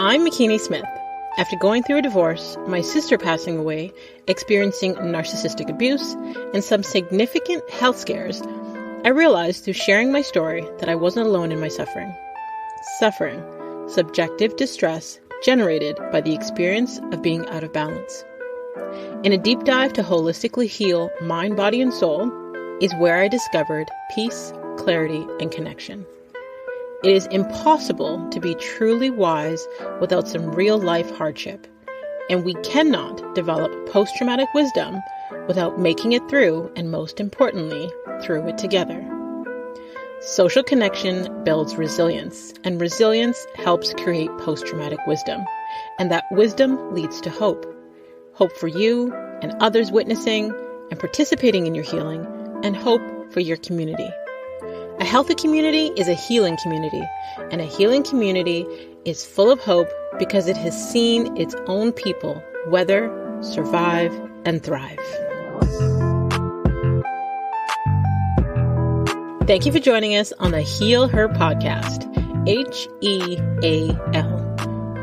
I'm McKinney Smith. After going through a divorce, my sister passing away, experiencing narcissistic abuse, and some significant health scares, I realized through sharing my story that I wasn't alone in my suffering. Suffering, subjective distress generated by the experience of being out of balance. In a deep dive to holistically heal mind, body, and soul is where I discovered peace, clarity, and connection. It is impossible to be truly wise without some real-life hardship, and we cannot develop post-traumatic wisdom without making it through, and most importantly, through it together. Social connection builds resilience, and resilience helps create post-traumatic wisdom, and that wisdom leads to hope. Hope for you and others witnessing and participating in your healing, and hope for your community. A healthy community is a healing community, and a healing community is full of hope because it has seen its own people weather, survive, and thrive. Thank you for joining us on the Heal Her podcast, HEAL.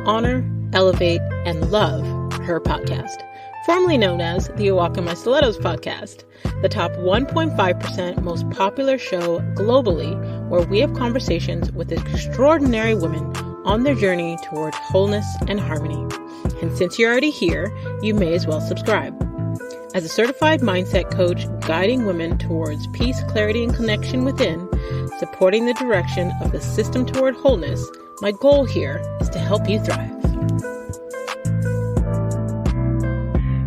Honor, elevate, and love her podcast, formerly known as the Walk in My Stilettos podcast, the top 1.5% most popular show globally, where we have conversations with extraordinary women on their journey toward wholeness and harmony. And since you're already here, you may as well subscribe. As a certified mindset coach guiding women towards peace, clarity, and connection within, supporting the direction of the system toward wholeness, my goal here is to help you thrive.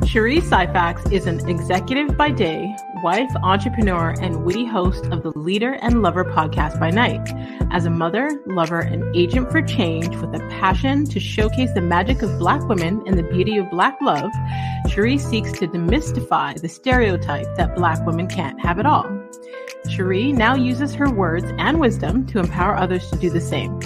Cheri Syphax is an executive by day, wife, entrepreneur, and witty host of the Leader and Lover podcast by night. As a mother, lover, and agent for change with a passion to showcase the magic of Black women and the beauty of Black love, Cheri seeks to demystify the stereotype that Black women can't have it all. Cheri now uses her words and wisdom to empower others to do the same.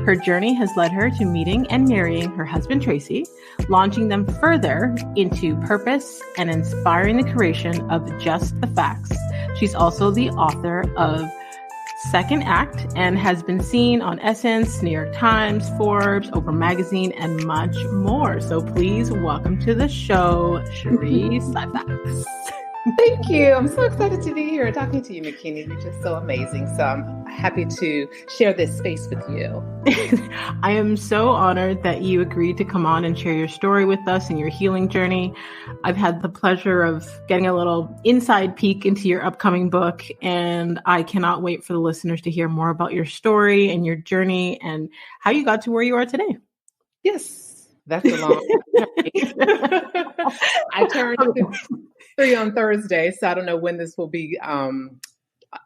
Her journey has led her to meeting and marrying her husband, Tracey, launching them further into purpose and inspiring the creation of Just The Phax. She's also the author of Second Act and has been seen on Essence, New York Times, Forbes, Oprah Magazine, and much more. So please welcome to the show, Cheri Syphax. Thank you. I'm so excited to be here talking to you, McKinney. You're just so amazing. So I'm happy to share this space with you. I am so honored that you agreed to come on and share your story with us and your healing journey. I've had the pleasure of getting a little inside peek into your upcoming book, and I cannot wait for the listeners to hear more about your story and your journey and how you got to where you are today. Yes, that's a long journey. I turned 53 on Thursday, so I don't know when this will be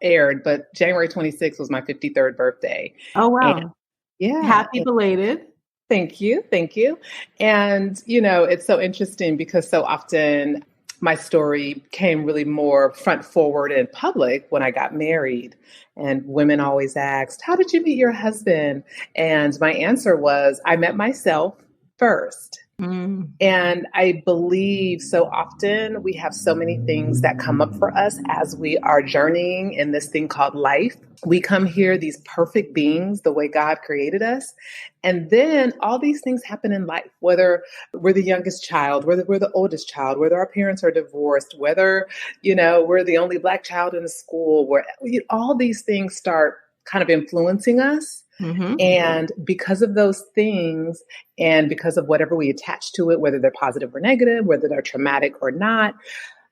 aired, but January 26th was my 53rd birthday. Oh, wow. And, yeah. Happy belated. Thank you. Thank you. And, you know, it's so interesting because so often my story came really more front forward in public when I got married. And women always asked, how did you meet your husband? And my answer was, I met myself first. And I believe so often we have so many things that come up for us as we are journeying in this thing called life. We come here, these perfect beings, the way God created us. And then all these things happen in life, whether we're the youngest child, whether we're the oldest child, whether our parents are divorced, whether, you know, we're the only Black child in the school, where all these things start kind of influencing us. Mm-hmm. And because of those things, and because of whatever we attach to it, whether they're positive or negative, whether they're traumatic or not,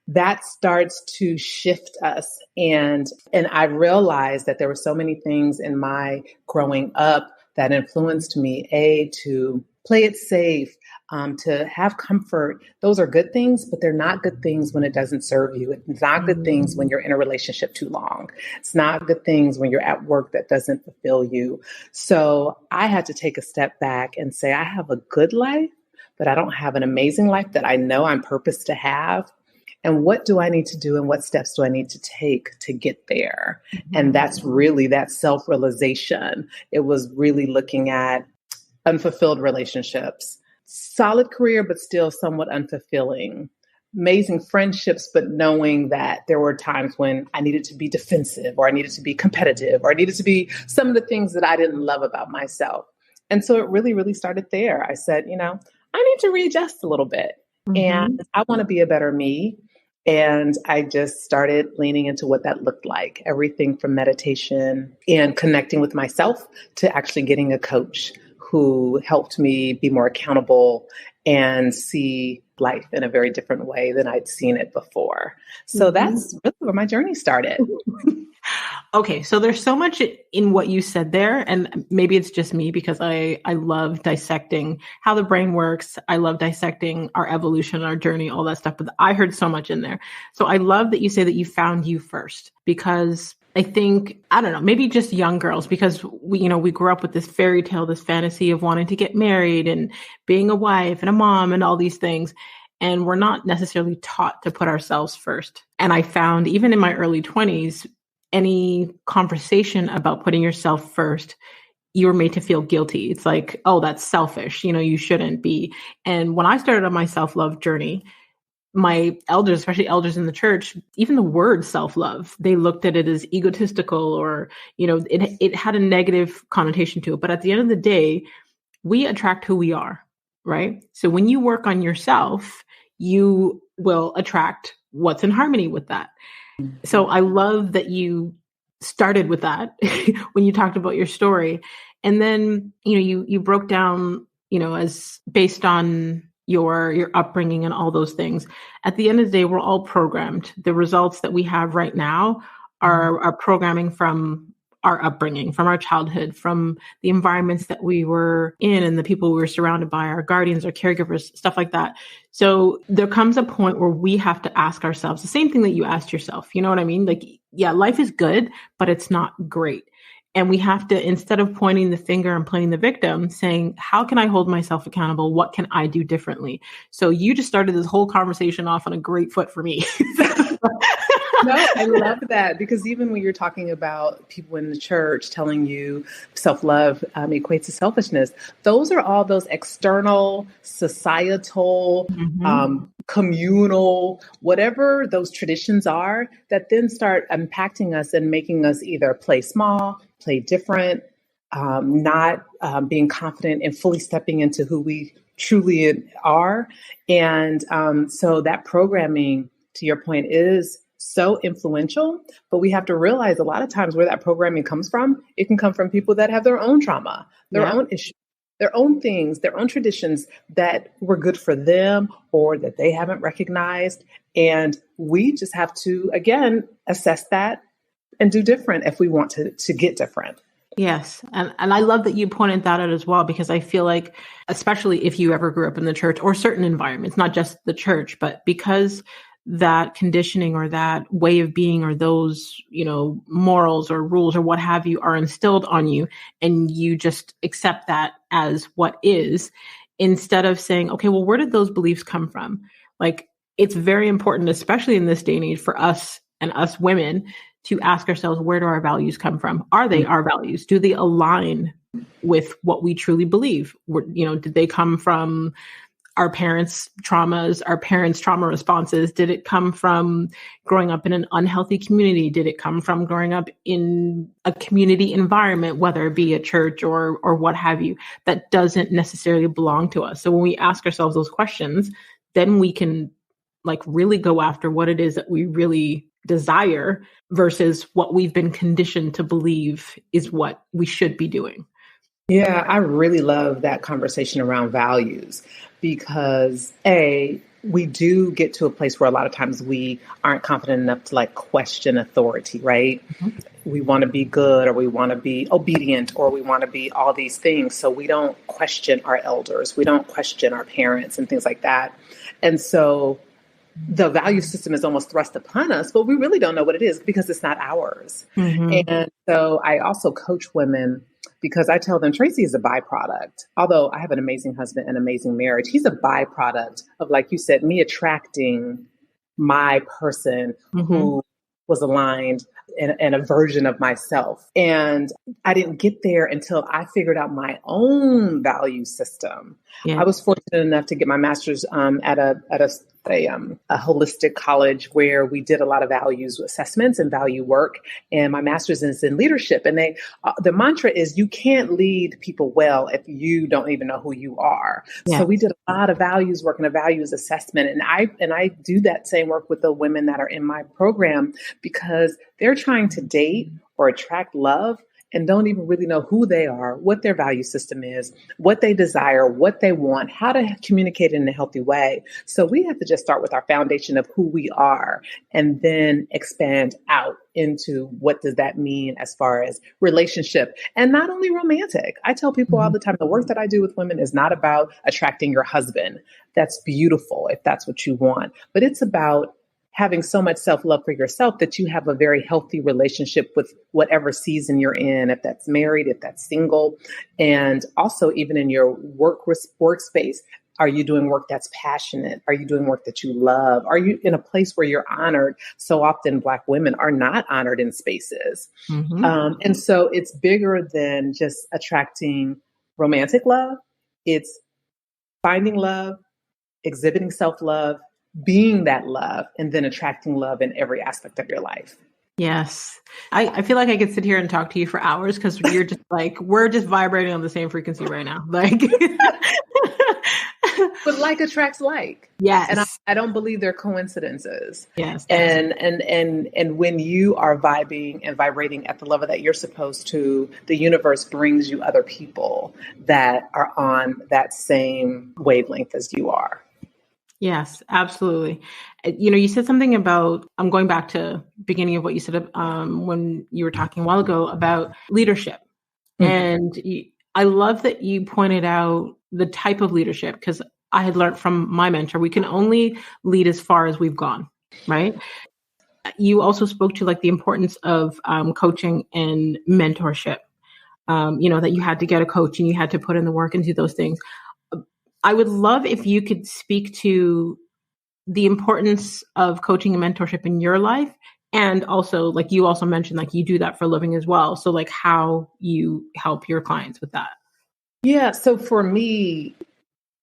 that starts to shift us. And I realized that there were so many things in my growing up that influenced me, to play it safe, to have comfort. Those are good things, but they're not good things when it doesn't serve you. It's not good things when you're in a relationship too long. It's not good things when you're at work that doesn't fulfill you. So I had to take a step back and say, I have a good life, but I don't have an amazing life that I know I'm purposed to have. And what do I need to do and what steps do I need to take to get there? And that's really that self-realization. It was really looking at unfulfilled relationships, solid career, but still somewhat unfulfilling, amazing friendships, but knowing that there were times when I needed to be defensive or I needed to be competitive or I needed to be some of the things that I didn't love about myself. And so it really, really started there. I said, I need to readjust a little bit and I want to be a better me. And I just started leaning into what that looked like, everything from meditation and connecting with myself to actually getting a coach who helped me be more accountable and see life in a very different way than I'd seen it before. So that's really where my journey started. Okay, so there's so much in what you said there, and maybe it's just me because I love dissecting how the brain works. I love dissecting our evolution, our journey, all that stuff, but I heard so much in there. So I love that you say that you found you first, because I think, I don't know, maybe just young girls, because we grew up with this fairy tale, this fantasy of wanting to get married and being a wife and a mom and all these things. And we're not necessarily taught to put ourselves first. And I found even in my early 20s, any conversation about putting yourself first, you were made to feel guilty. It's like, oh, that's selfish. You shouldn't be. And when I started on my self-love journey, my elders, especially elders in the church, even the word self-love, they looked at it as egotistical, or, it had a negative connotation to it. But at the end of the day, we attract who we are, right? So when you work on yourself, you will attract what's in harmony with that. So I love that you started with that when you talked about your story. And then, you broke down, as based on your upbringing and all those things. At the end of the day, we're all programmed. The results that we have right now are programming from our upbringing, from our childhood, from the environments that we were in and the people we were surrounded by, our guardians, our caregivers, stuff like that. So there comes a point where we have to ask ourselves the same thing that you asked yourself. You know what I mean? Like, yeah, life is good, but it's not great. And we have to, instead of pointing the finger and playing the victim, saying, how can I hold myself accountable? What can I do differently? So you just started this whole conversation off on a great foot for me. No, I love that, because even when you're talking about people in the church telling you self-love equates to selfishness, those are all those external, societal, communal, whatever those traditions are, that then start impacting us and making us either play small, play different, not being confident and fully stepping into who we truly are. And so that programming, to your point, is so influential, but we have to realize a lot of times where that programming comes from, it can come from people that have their own trauma, their own issues, their own things, their own traditions that were good for them or that they haven't recognized. And we just have to, again, assess that and do different if we want to get different. Yes. And I love that you pointed that out as well, because I feel like, especially if you ever grew up in the church or certain environments, not just the church, but because that conditioning or that way of being or those, morals or rules or what have you are instilled on you, and you just accept that as what is, instead of saying, okay, well, where did those beliefs come from? Like, it's very important, especially in this day and age, for us and us women to ask ourselves, where do our values come from? Are they our values? Do they align with what we truly believe? Did they come from our parents' traumas, our parents' trauma responses? Did it come from growing up in an unhealthy community? Did it come from growing up in a community environment, whether it be a church or what have you, that doesn't necessarily belong to us? So when we ask ourselves those questions, then we can really go after what it is that we really desire versus what we've been conditioned to believe is what we should be doing. Yeah, I really love that conversation around values, because we do get to a place where a lot of times we aren't confident enough to question authority, right? Mm-hmm. We want to be good, or we want to be obedient, or we want to be all these things. So we don't question our elders. We don't question our parents and things like that. And so the value system is almost thrust upon us, but we really don't know what it is because it's not ours. Mm-hmm. And so I also coach women, because I tell them Tracey is a byproduct. Although I have an amazing husband and amazing marriage, he's a byproduct of, like you said, me attracting my person who was aligned in a version of myself. And I didn't get there until I figured out my own value system. Yeah. I was fortunate enough to get my master's at a a holistic college where we did a lot of values assessments and value work. And my master's is in leadership. And the mantra is you can't lead people well if you don't even know who you are. Yeah. So we did a lot of values work and a values assessment. And I do that same work with the women that are in my program because they're trying to date or attract love and don't even really know who they are, what their value system is, what they desire, what they want, how to communicate in a healthy way. So we have to just start with our foundation of who we are and then expand out into what does that mean as far as relationship and not only romantic. I tell people all the time, the work that I do with women is not about attracting your husband. That's beautiful if that's what you want, but it's about having so much self-love for yourself that you have a very healthy relationship with whatever season you're in, if that's married, if that's single, and also even in your workspace. Are you doing work that's passionate? Are you doing work that you love? Are you in a place where you're honored? So often Black women are not honored in spaces. And so it's bigger than just attracting romantic love. It's finding love, exhibiting self-love, being that love, and then attracting love in every aspect of your life. Yes. I feel like I could sit here and talk to you for hours because you're just like, we're just vibrating on the same frequency right now. Like, but like attracts like. Yes. And I don't believe they're coincidences. Yes. And when you are vibing and vibrating at the level that you're supposed to, the universe brings you other people that are on that same wavelength as you are. Yes, absolutely. You said something about, I'm going back to beginning of what you said when you were talking a while ago about leadership. And I love that you pointed out the type of leadership, because I had learned from my mentor, we can only lead as far as we've gone, right? You also spoke to like the importance of coaching and mentorship, that you had to get a coach and you had to put in the work and do those things. I would love if you could speak to the importance of coaching and mentorship in your life. And also, like you also mentioned, like you do that for a living as well. So like how you help your clients with that. Yeah. So for me,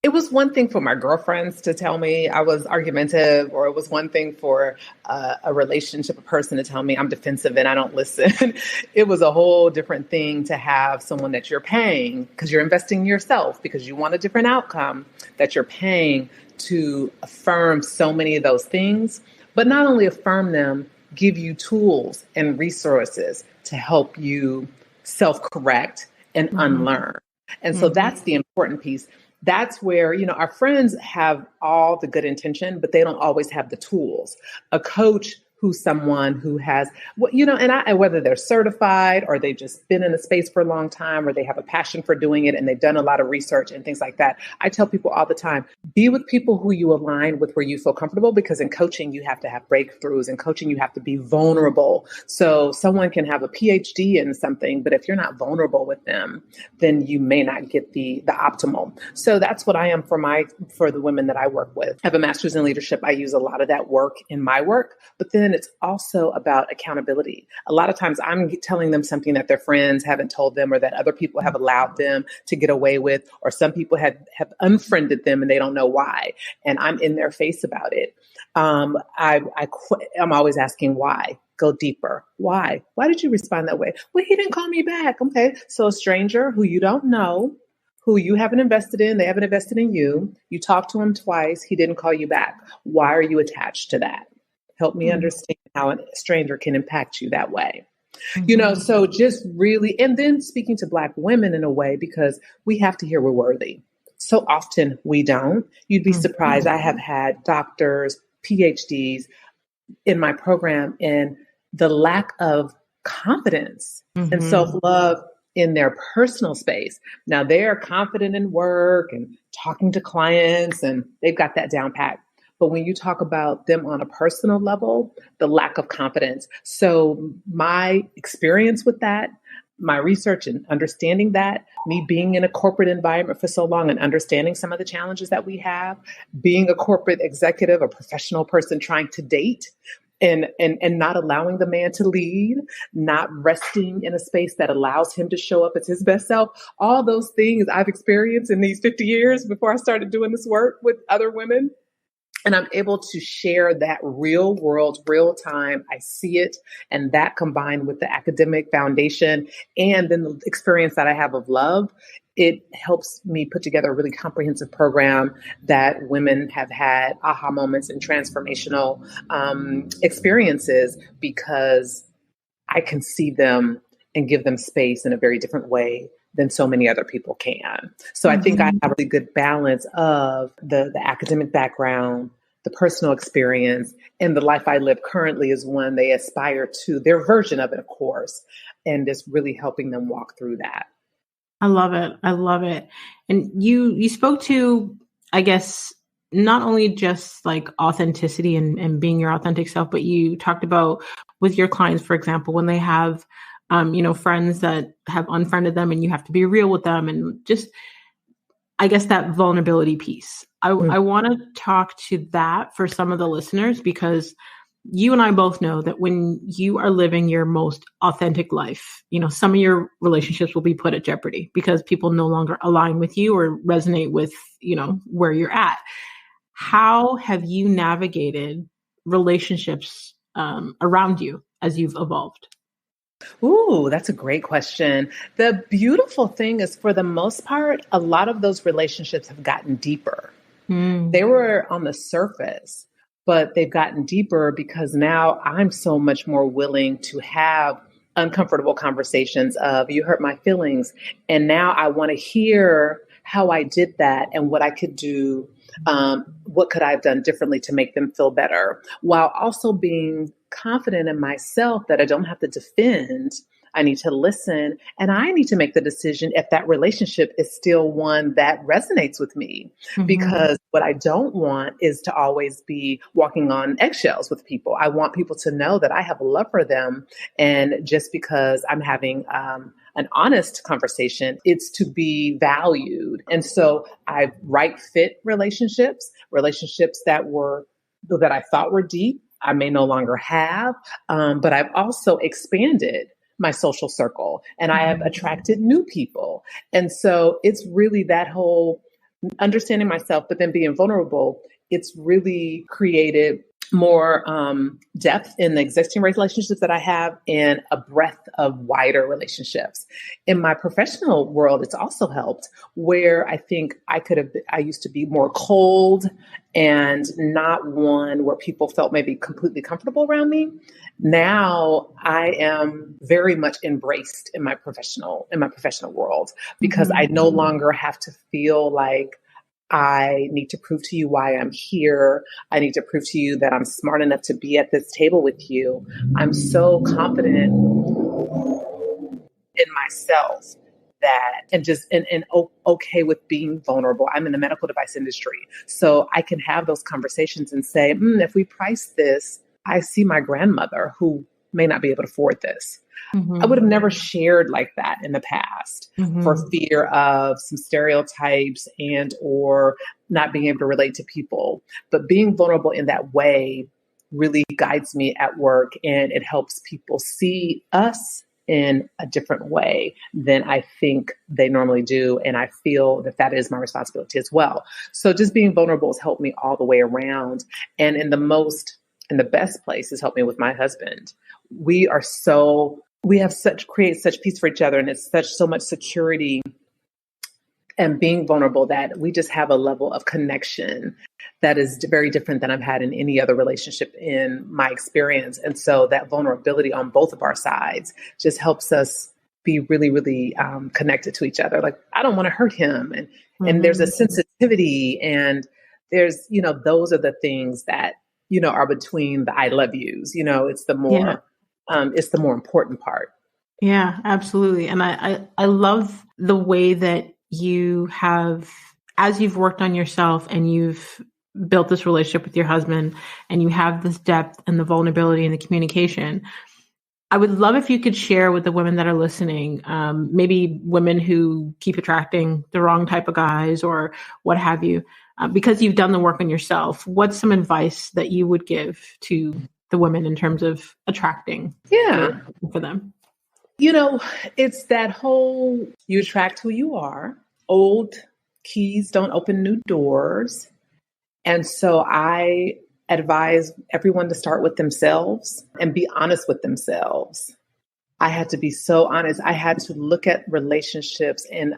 it was one thing for my girlfriends to tell me I was argumentative, or it was one thing for a relationship, a person to tell me I'm defensive and I don't listen. It was a whole different thing to have someone that you're paying because you're investing in yourself because you want a different outcome, that you're paying to affirm so many of those things, but not only affirm them, give you tools and resources to help you self-correct and unlearn. And so that's the important piece. That's where, our friends have all the good intention, but they don't always have the tools. A coach who's someone who has, and whether they're certified or they've just been in the space for a long time, or they have a passion for doing it and they've done a lot of research and things like that. I tell people all the time, be with people who you align with, where you feel comfortable, because in coaching, you have to have breakthroughs. In coaching, you have to be vulnerable. So someone can have a PhD in something, but if you're not vulnerable with them, then you may not get the optimal. So that's what I am for the women that I work with. I have a master's in leadership. I use a lot of that work in my work, but then it's also about accountability. A lot of times I'm telling them something that their friends haven't told them, or that other people have allowed them to get away with, or some people have unfriended them and they don't know why. And I'm in their face about it. I'm always asking why. Go deeper. Why? Why did you respond that way? Well, he didn't call me back. Okay. So a stranger who you don't know, who you haven't invested in, they haven't invested in you. You talked to him twice. He didn't call you back. Why are you attached to that? Help me understand how a stranger can impact you that way. So just really, and then speaking to Black women in a way, because we have to hear we're worthy. So often we don't. You'd be surprised. I have had doctors, PhDs in my program, and the lack of confidence and self-love in their personal space. Now they're confident in work and talking to clients, and they've got that down pat. But when you talk about them on a personal level, the lack of confidence. So my experience with that, my research and understanding that, me being in a corporate environment for so long and understanding some of the challenges that we have, being a corporate executive, a professional person trying to date, and not allowing the man to lead, not resting in a space that allows him to show up as his best self. All those things I've experienced in these 50 years before I started doing this work with other women. And I'm able to share that real world, real time. I see it. And that combined with the academic foundation and then the experience that I have of love, it helps me put together a really comprehensive program that women have had aha moments and transformational experiences because I can see them and give them space in a very different way than so many other people can. So I think I have a really good balance of the academic background, the personal experience, and the life I live currently is one they aspire to, their version of it, of course, and just really helping them walk through that. I love it. I love it. And you spoke to, I guess, not only just like authenticity and being your authentic self, but you talked about with your clients, for example, when they have, friends that have unfriended them and you have to be real with them and just, I guess, that vulnerability piece. I want to talk to that for some of the listeners, because you and I both know that when you are living your most authentic life, some of your relationships will be put at jeopardy because people no longer align with you or resonate with, where you're at. How have you navigated relationships around you as you've evolved? Ooh, that's a great question. The beautiful thing is, for the most part, a lot of those relationships have gotten deeper. They were on the surface, but they've gotten deeper because now I'm so much more willing to have uncomfortable conversations of, you hurt my feelings. And now I want to hear how I did that and what I could do. What could I have done differently to make them feel better, while also being confident in myself that I don't have to defend. I need to listen, and I need to make the decision if that relationship is still one that resonates with me. Because what I don't want is to always be walking on eggshells with people. I want people to know that I have love for them. And just because I'm having an honest conversation, it's to be valued. And so I right fit relationships that I thought were deep, I may no longer have, but I've also expanded my social circle and I have attracted new people. And so it's really that whole understanding myself, but then being vulnerable. It's really created more depth in the existing relationships that I have and a breadth of wider relationships. In my professional world, it's also helped where I think I used to be more cold and not one where people felt maybe completely comfortable around me. Now I am very much embraced in my professional world because I no longer have to feel like I need to prove to you why I'm here. I need to prove to you that I'm smart enough to be at this table with you. I'm so confident in myself and okay with being vulnerable. I'm in the medical device industry, so I can have those conversations and say, if we price this, I see my grandmother who may not be able to afford this. I would have never shared like that in the past for fear of some stereotypes and or not being able to relate to people. But being vulnerable in that way really guides me at work, and it helps people see us in a different way than I think they normally do. And I feel that is my responsibility as well. So just being vulnerable has helped me all the way around. And in the best place has helped me with my husband. We have create such peace for each other, and it's so much security and being vulnerable that we just have a level of connection that is very different than I've had in any other relationship in my experience. And so that vulnerability on both of our sides just helps us be really, really connected to each other. Like, I don't want to hurt him. And there's a sensitivity, and there's, those are the things that, are between the I love yous. It's the more it's the more important part. Yeah, absolutely. And I love the way that you have, as you've worked on yourself and you've built this relationship with your husband and you have this depth and the vulnerability and the communication. I would love if you could share with the women that are listening, maybe women who keep attracting the wrong type of guys or what have you, because you've done the work on yourself. What's some advice that you would give to the women in terms of attracting for them? It's that whole, you attract who you are. Old keys don't open new doors. And so I advise everyone to start with themselves and be honest with themselves. I had to be so honest. I had to look at relationships and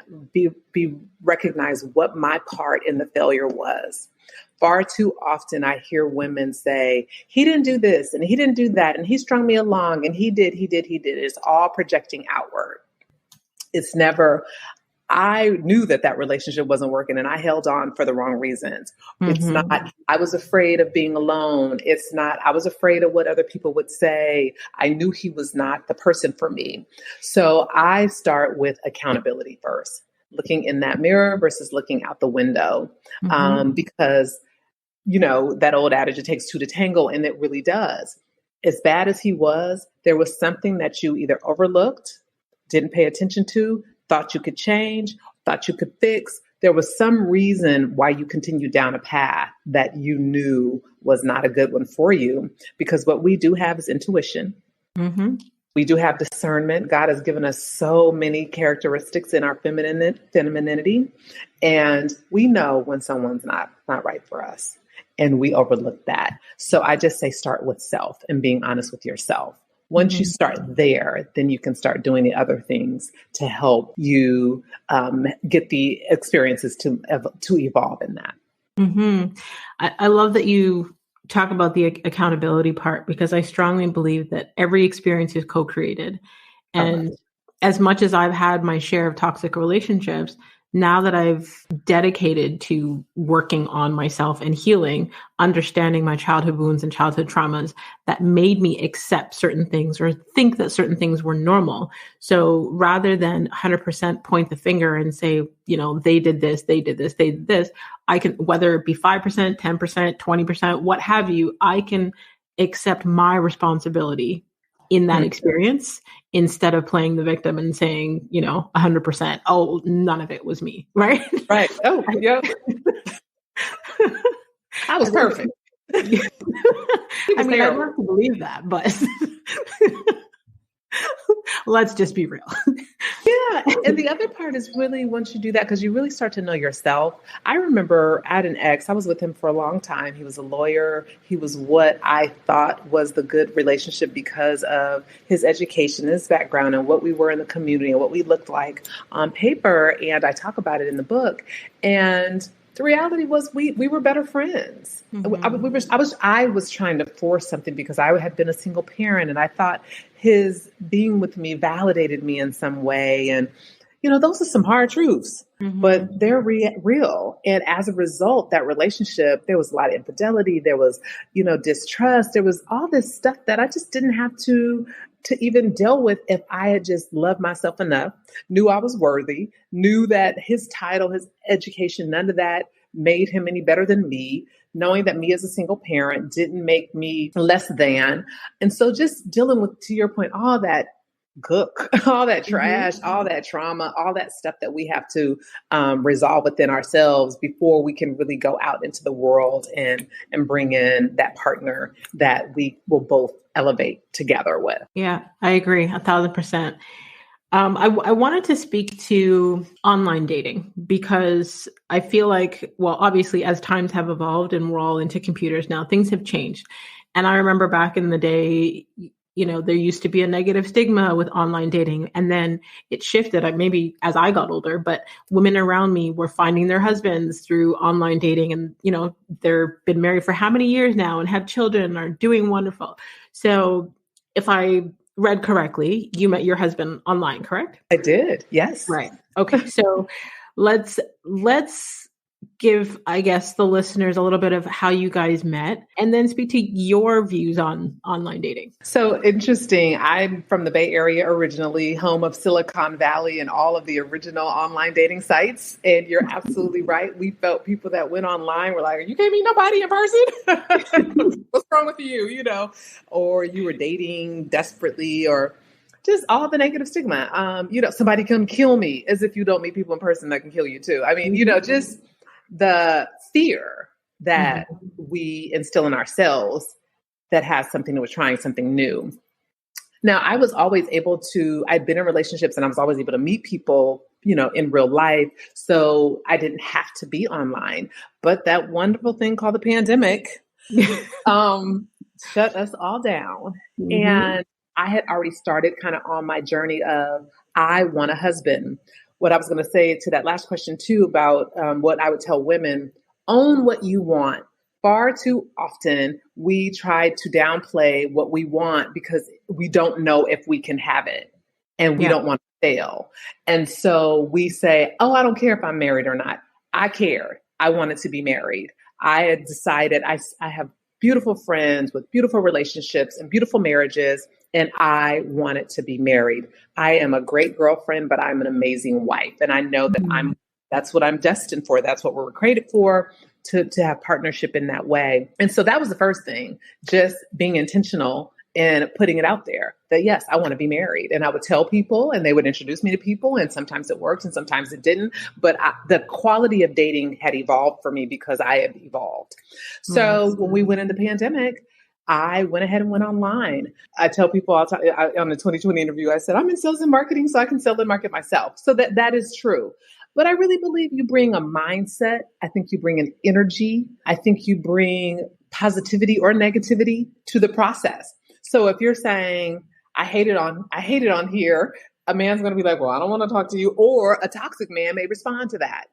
recognize what my part in the failure was. Far too often I hear women say, he didn't do this and he didn't do that and he strung me along and he did. It's all projecting outward. It's never, I knew that relationship wasn't working and I held on for the wrong reasons. It's not, I was afraid of being alone. It's not, I was afraid of what other people would say. I knew he was not the person for me. So I start with accountability first, looking in that mirror versus looking out the window. Because, you know, that old adage, it takes two to tango, and it really does. As bad as he was, there was something that you either overlooked, didn't pay attention to, thought you could change, thought you could fix. There was some reason why you continued down a path that you knew was not a good one for you. Because what we do have is intuition. We do have discernment. God has given us so many characteristics in our femininity. And we know when someone's not right for us. And we overlook that. So I just say start with self and being honest with yourself. Once you start there, then you can start doing the other things to help you get the experiences to evolve in that. I love that you talk about the accountability part, because I strongly believe that every experience is co-created. And as much as I've had my share of toxic relationships, now that I've dedicated to working on myself and healing, understanding my childhood wounds and childhood traumas that made me accept certain things or think that certain things were normal. So rather than 100% point the finger and say, you know, they did this, they did this, they did this, I can, whether it be 5%, 10%, 20%, what have you, I can accept my responsibility in that experience instead of playing the victim and saying, you know, 100%, oh, none of it was me. Right. Right. Oh, yeah. I was perfect. I mean, I'd love to believe that, but let's just be real. Yeah. And the other part is really once you do that, because you really start to know yourself. I remember I had an ex, I was with him for a long time. He was a lawyer. He was what I thought was the good relationship because of his education, his background, and what we were in the community and what we looked like on paper. And I talk about it in the book. And the reality was we were better friends. I was trying to force something because I had been a single parent and I thought his being with me validated me in some way. And, you know, those are some hard truths, but they're real. And as a result, that relationship, there was a lot of infidelity. There was, you know, distrust. There was all this stuff that I just didn't have to even deal with if I had just loved myself enough, knew I was worthy, knew that his title, his education, none of that made him any better than me, knowing that me as a single parent didn't make me less than. And so just dealing with, to your point, all that gook, all that trash, all that trauma, all that stuff that we have to resolve within ourselves before we can really go out into the world and bring in that partner that we will both elevate together with. Yeah, I agree 1,000%. I wanted to speak to online dating because I feel like, well, obviously as times have evolved and we're all into computers now, things have changed. And I remember back in the day, you know, there used to be a negative stigma with online dating, and then it shifted, maybe as I got older, but women around me were finding their husbands through online dating, and, you know, they've been married for how many years now and have children and are doing wonderful. So if I read correctly, you met your husband online, correct? I did. Yes. Right. Okay. So let's give, I guess, the listeners a little bit of how you guys met and then speak to your views on online dating. So interesting. I'm from the Bay Area originally, home of Silicon Valley and all of the original online dating sites. And you're absolutely right. We felt people that went online were like, you can't meet nobody in person? What's wrong with you? You know, or you were dating desperately, or just all the negative stigma. You know, somebody can kill me, as if you don't meet people in person that can kill you too. I mean, you know, just the fear that we instill in ourselves that has something to do with trying something new. Now, I was always able to, I'd been in relationships and I was always able to meet people, in real life. So I didn't have to be online. But that wonderful thing called the pandemic shut us all down. Mm-hmm. And I had already started kind of on my journey of, I want a husband. What I was going to say to that last question too about what I would tell women, own what you want. Far too often, we try to downplay what we want because we don't know if we can have it and we don't want to fail. And so we say, oh, I don't care if I'm married or not. I care. I wanted to be married. I had decided I have beautiful friends with beautiful relationships and beautiful marriages, and I wanted to be married. I am a great girlfriend, but I'm an amazing wife. And I know that that's what I'm destined for. That's what we're created for, to have partnership in that way. And so that was the first thing, just being intentional and putting it out there that, yes, I want to be married. And I would tell people and they would introduce me to people. And sometimes it worked and sometimes it didn't. But the quality of dating had evolved for me because I had evolved. So when we went in the pandemic, I went ahead and went online. I tell people on the 2020 interview, I said, I'm in sales and marketing, so I can sell and market myself. So that is true. But I really believe you bring a mindset. I think you bring an energy. I think you bring positivity or negativity to the process. So if you're saying, I hate it on here, a man's going to be like, well, I don't want to talk to you. Or a toxic man may respond to that.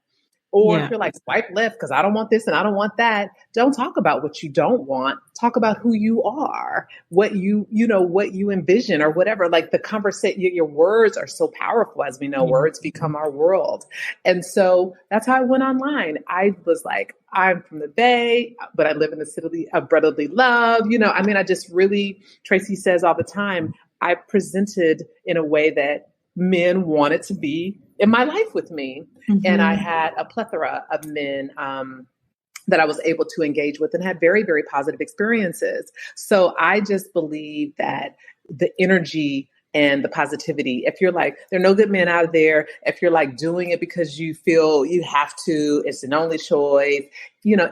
Or if you're like, swipe left because I don't want this and I don't want that. Don't talk about what you don't want. Talk about who you are, what you envision or whatever. Like the conversation, your words are so powerful. As we know, words become our world. And so that's how I went online. I was like, I'm from the Bay, but I live in the city of brotherly love. I just really, Tracey says all the time, I presented in a way that men wanted to be in my life with me. Mm-hmm. And I had a plethora of men that I was able to engage with and had very, very positive experiences. So I just believe that the energy and the positivity, if you're like, there are no good men out there, if you're like doing it because you feel you have to, it's an only choice,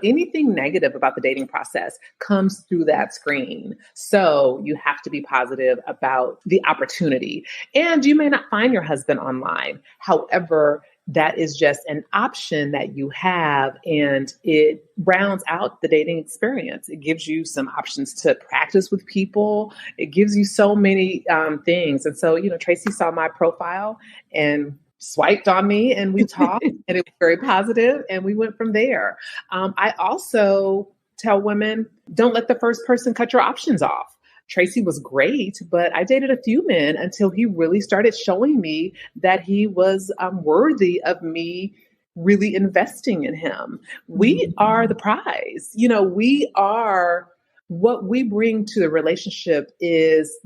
anything negative about the dating process comes through that screen. So you have to be positive about the opportunity. And you may not find your husband online. However, that is just an option that you have, and it rounds out the dating experience. It gives you some options to practice with people. It gives you so many things. And so, Tracey saw my profile and swiped on me and we talked and it was very positive and we went from there. I also tell women, don't let the first person cut your options off. Tracey was great, but I dated a few men until he really started showing me that he was worthy of me really investing in him. We are the prize. We are, what we bring to the relationship is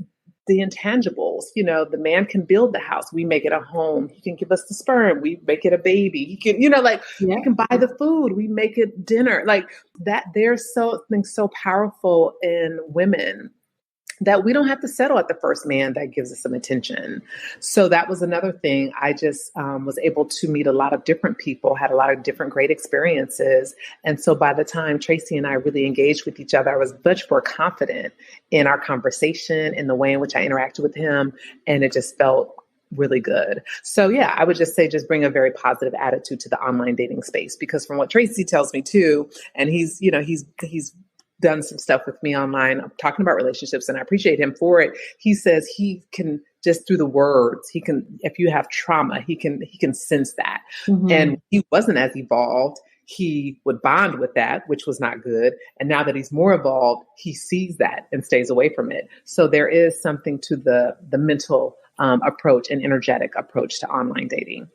the intangibles. The man can build the house. We make it a home. He can give us the sperm. We make it a baby. He can, he can buy the food. We make it dinner. Like that, there's something so powerful in women that we don't have to settle at the first man that gives us some attention. So that was another thing. I just was able to meet a lot of different people, had a lot of different great experiences. And so by the time Tracey and I really engaged with each other, I was much more confident in our conversation, in the way in which I interacted with him. And it just felt really good. So yeah, I would just say, just bring a very positive attitude to the online dating space, because from what Tracey tells me too, and he's done some stuff with me online, talking about relationships, and I appreciate him for it. He says he can just through the words, he can, if you have trauma, he can sense that. Mm-hmm. And he wasn't as evolved. He would bond with that, which was not good. And now that he's more evolved, he sees that and stays away from it. So there is something to the mental approach and energetic approach to online dating.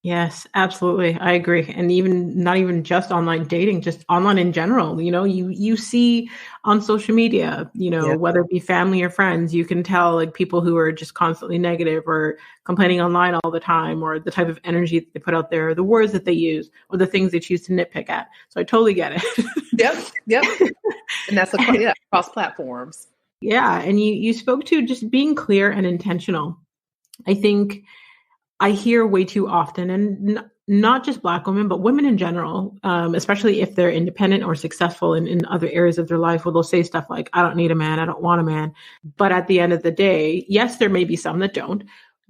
Yes, absolutely. I agree. And not even just online dating, just online in general, you see on social media, whether it be family or friends, you can tell like people who are just constantly negative or complaining online all the time, or the type of energy that they put out there, the words that they use, or the things they choose to nitpick at. So I totally get it. Yep. And that's across platforms. Yeah. And you spoke to just being clear and intentional. I think I hear way too often, and not just Black women, but women in general, especially if they're independent or successful in other areas of their life, where they'll say stuff like, I don't need a man, I don't want a man. But at the end of the day, yes, there may be some that don't,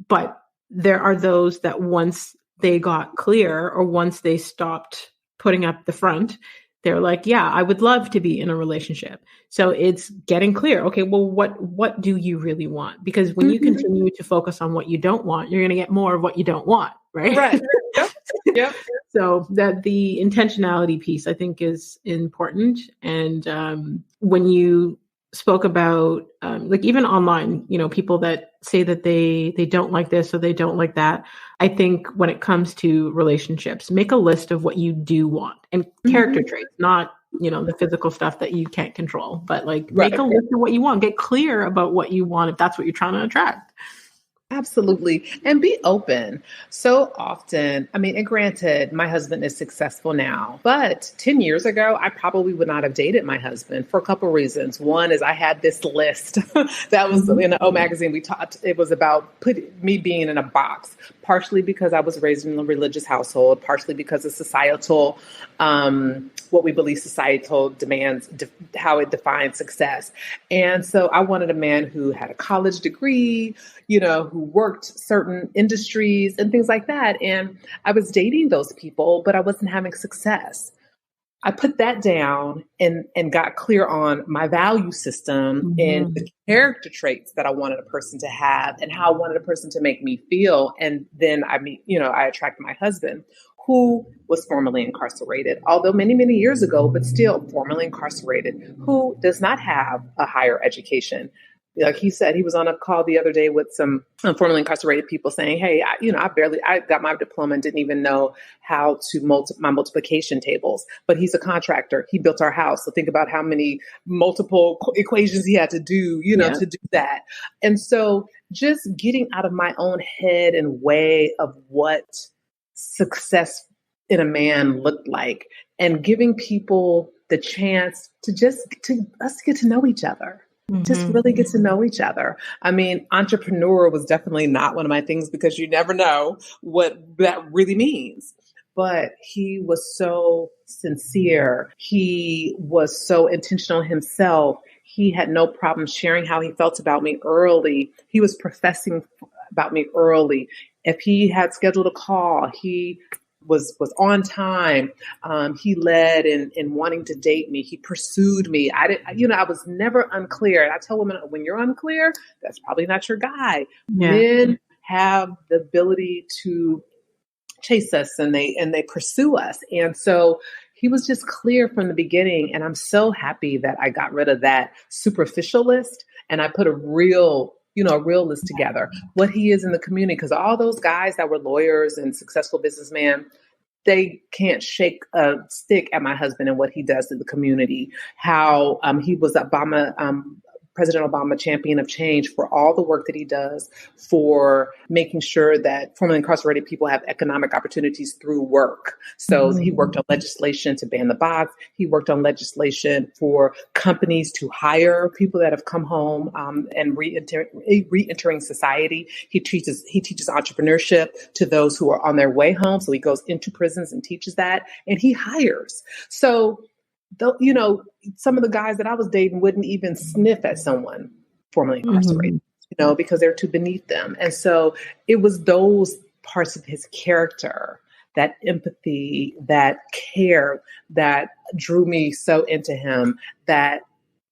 but there are those that once they got clear, or once they stopped putting up the front, they're like, yeah, I would love to be in a relationship. So it's getting clear. Okay, well, what do you really want? Because when you continue to focus on what you don't want, you're going to get more of what you don't want, right? Right. Yep. Yep. So that the intentionality piece, I think, is important. And when you spoke about like even online, people that say that they don't like this or they don't like that. I think when it comes to relationships, make a list of what you do want and character traits, not, the physical stuff that you can't control, but like make a list of what you want, get clear about what you want if that's what you're trying to attract. Absolutely. And be open. So often, and granted, my husband is successful now, but 10 years ago, I probably would not have dated my husband for a couple of reasons. One is I had this list that was in the Oprah Magazine. We talked, it was about me being in a box, partially because I was raised in a religious household, partially because of societal, what we believe societal demands, how it defines success. And so I wanted a man who had a college degree, who worked certain industries and things like that. And I was dating those people, but I wasn't having success. I put that down and got clear on my value system and the character traits that I wanted a person to have and how I wanted a person to make me feel. And then I attracted my husband, who was formerly incarcerated, although many, many years ago, but still formerly incarcerated, who does not have a higher education. Like he said, he was on a call the other day with some formerly incarcerated people saying, hey, I got my diploma and didn't even know how to my multiplication tables, but he's a contractor. He built our house. So think about how many multiple equations he had to do, to do that. And so just getting out of my own head and way of what success in a man looked like and giving people the chance to us get to know each other. Just really get to know each other. Entrepreneur was definitely not one of my things because you never know what that really means. But he was so sincere. He was so intentional himself. He had no problem sharing how he felt about me early. He was professing about me early. If he had scheduled a call, he was on time. He led in wanting to date me. He pursued me. I was never unclear. And I tell women, when you're unclear, that's probably not your guy. Yeah. Men have the ability to chase us and they pursue us. And so he was just clear from the beginning. And I'm so happy that I got rid of that superficial list and I put a real list together, what he is in the community. Because all those guys that were lawyers and successful businessmen, they can't shake a stick at my husband and what he does in the community. How he was President Obama champion of change for all the work that he does for making sure that formerly incarcerated people have economic opportunities through work. So he worked on legislation to ban the box. He worked on legislation for companies to hire people that have come home and re-entering society. He teaches entrepreneurship to those who are on their way home. So he goes into prisons and teaches that, and he hires. So some of the guys that I was dating wouldn't even sniff at someone formerly incarcerated, because they're too beneath them. And so it was those parts of his character, that empathy, that care that drew me so into him that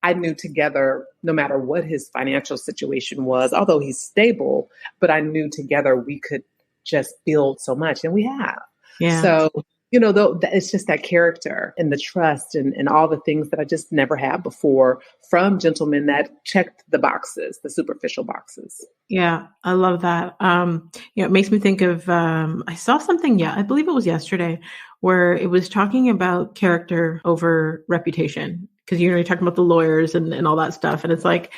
I knew together, no matter what his financial situation was, although he's stable, but I knew together we could just build so much, and we have. Yeah. So it's just that character and the trust and all the things that I just never had before from gentlemen that checked the boxes, the superficial boxes. Yeah, I love that. It makes me think of, I saw something, I believe it was yesterday, where it was talking about character over reputation. Because, you're talking about the lawyers and all that stuff. And it's like,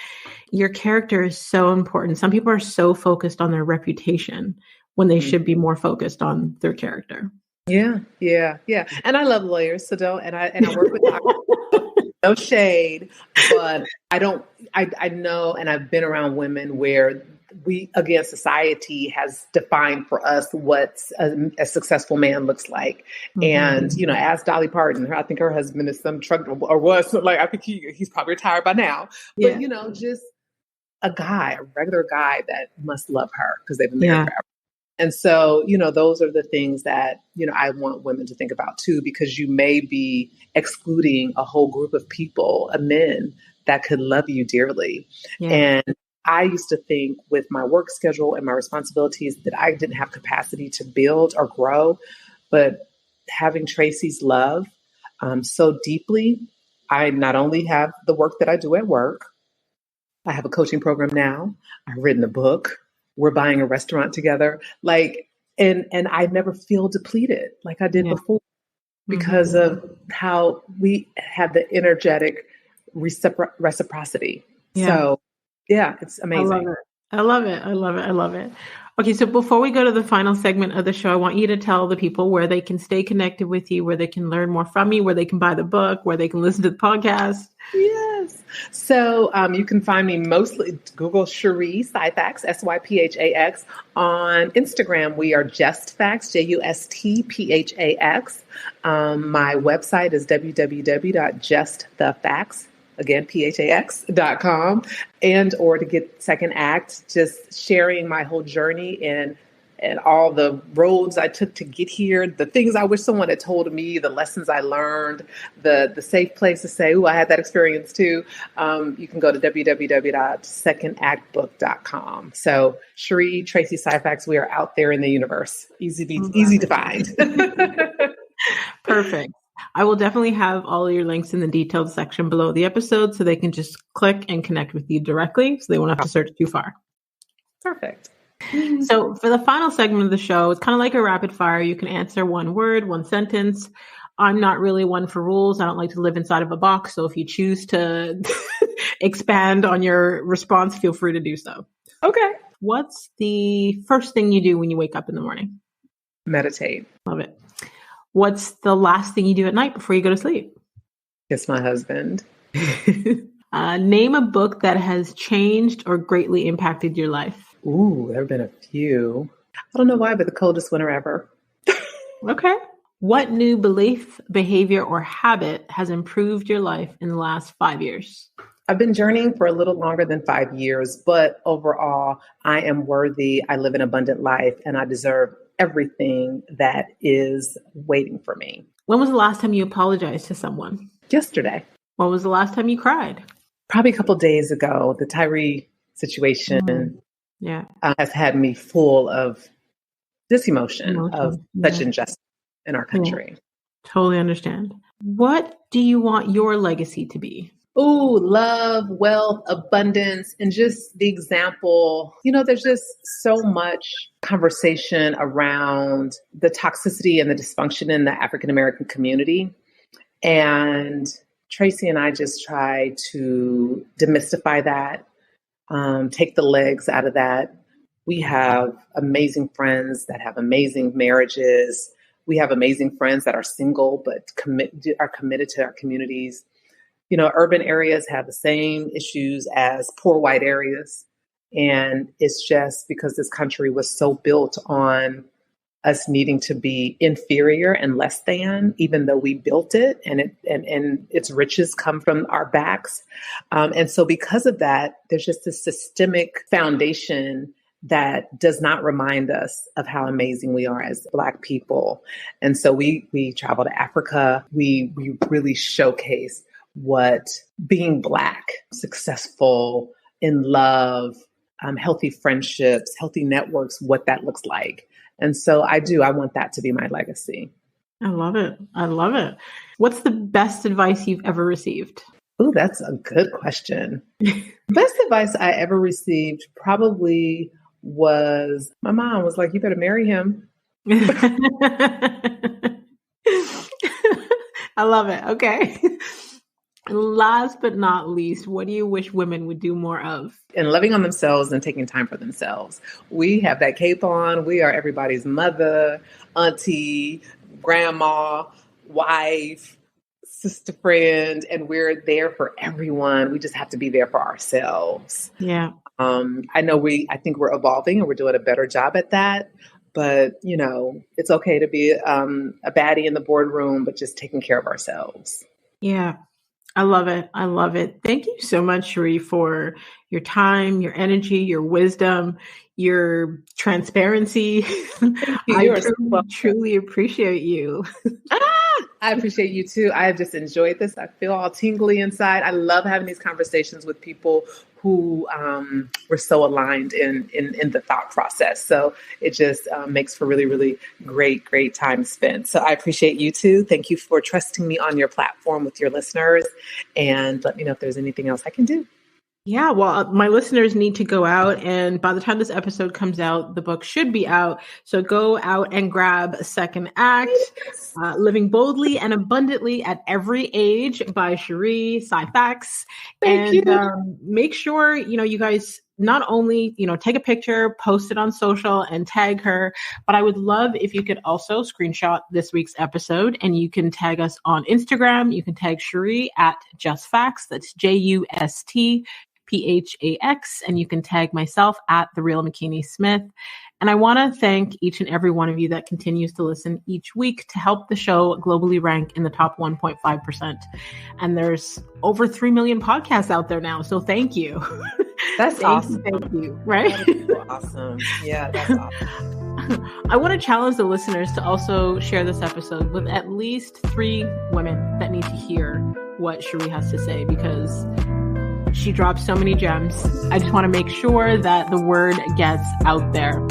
your character is so important. Some people are so focused on their reputation when they should be more focused on their character. Yeah. And I love lawyers, so I work with doctors. No shade, but I know, and I've been around women where society has defined for us what a successful man looks like. And, ask Dolly Parton, I think her husband is some truck or was like, I think he's probably retired by now, but just a regular guy that must love her because they've been married forever. And so, those are the things that, I want women to think about too, because you may be excluding a whole group of people, of men that could love you dearly. Yeah. And I used to think with my work schedule and my responsibilities that I didn't have capacity to build or grow, but having Tracey's love so deeply, I not only have the work that I do at work, I have a coaching program now, I've written a book, we're buying a restaurant together, and I never feel depleted like I did before because of how we have the energetic reciprocity. Yeah. So yeah, it's amazing. I love it. I love it. I love it. Okay. So before we go to the final segment of the show, I want you to tell the people where they can stay connected with you, where they can learn more from you, where they can buy the book, where they can listen to the podcast. Yes. So you can find me mostly Google Cheri Syphax, Syphax. On Instagram, we are Just Phax, JustPhax. My website is www.justthephax. Again, phax.com, or to get second act, just sharing my whole journey and all the roads I took to get here, the things I wish someone had told me, the lessons I learned, the safe place to say, "Ooh, I had that experience too." You can go to www.secondactbook.com. So Cheri, Tracey Syphax, we are out there in the universe. Easy to find. Perfect. I will definitely have all of your links in the detailed section below the episode so they can just click and connect with you directly so they won't have to search too far. Perfect. So for the final segment of the show, it's kind of like a rapid fire. You can answer one word, one sentence. I'm not really one for rules. I don't like to live inside of a box. So if you choose to expand on your response, feel free to do so. Okay. What's the first thing you do when you wake up in the morning? Meditate. Love it. What's the last thing you do at night before you go to sleep? Kiss my husband. Name a book that has changed or greatly impacted your life. Ooh, there have been a few. I don't know why, but The Coldest Winter Ever. Okay. What new belief, behavior, or habit has improved your life in the last 5 years? I've been journeying for a little longer than 5 years, but overall, I am worthy. I live an abundant life and I deserve everything that is waiting for me. When was the last time you apologized to someone? Yesterday. When was the last time you cried? Probably a couple of days ago. The Tyree situation has had me full of this emotion of such injustice in our country. Yeah. Totally understand. What do you want your legacy to be? Ooh, love, wealth, abundance, and just the example. There's just so much conversation around the toxicity and the dysfunction in the African American community. And Tracey and I just try to demystify that, take the legs out of that. We have amazing friends that have amazing marriages. We have amazing friends that are single but are committed to our communities. Urban areas have the same issues as poor white areas. And it's just because this country was so built on us needing to be inferior and less than, even though we built it and its riches come from our backs. And so because of that, there's just this systemic foundation that does not remind us of how amazing we are as Black people. And so we travel to Africa. We really showcase what being Black, successful, in love, healthy friendships, healthy networks, what that looks like. And so I want that to be my legacy. I love it. I love it. What's the best advice you've ever received? Oh, that's a good question. Best advice I ever received probably was my mom was like, "You better marry him." I love it. Okay. Last but not least, what do you wish women would do more of? And loving on themselves and taking time for themselves. We have that cape on. We are everybody's mother, auntie, grandma, wife, sister friend, and we're there for everyone. We just have to be there for ourselves. Yeah. I think we're evolving and we're doing a better job at that. But, it's okay to be a baddie in the boardroom, but just taking care of ourselves. Yeah. I love it. I love it. Thank you so much, Cheri, for your time, your energy, your wisdom, your transparency. I truly appreciate you. I appreciate you too. I have just enjoyed this. I feel all tingly inside. I love having these conversations with people who were so aligned in the thought process. So it just makes for really, really great time spent. So I appreciate you too. Thank you for trusting me on your platform with your listeners. And let me know if there's anything else I can do. Yeah, well, my listeners need to go out, and by the time this episode comes out, the book should be out. So go out and grab Second Act, Living Boldly and Abundantly at Every Age by Cheri Syphax. Thank you. Make sure, you guys not only, take a picture, post it on social and tag her, but I would love if you could also screenshot this week's episode and you can tag us on Instagram. You can tag Cheri at Just Phax. That's JUSTPHAX. And you can tag myself at The Real McKinney Smith. And I want to thank each and every one of you that continues to listen each week to help the show globally rank in the top 1.5%. And there's over 3 million podcasts out there now. So thank you. That's awesome. Thank you. Right? That is so awesome. Yeah, that's awesome. I want to challenge the listeners to also share this episode with at least 3 women that need to hear what Cheri has to say, because she drops so many gems. I just want to make sure that the word gets out there.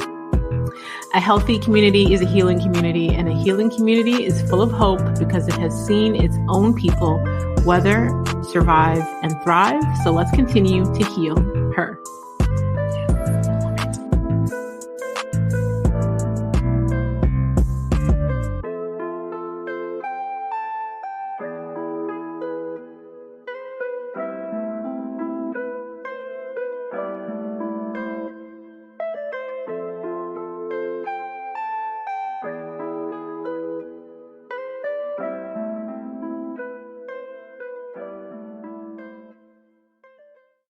A healthy community is a healing community, and a healing community is full of hope because it has seen its own people weather, survive, and thrive. So let's continue to heal.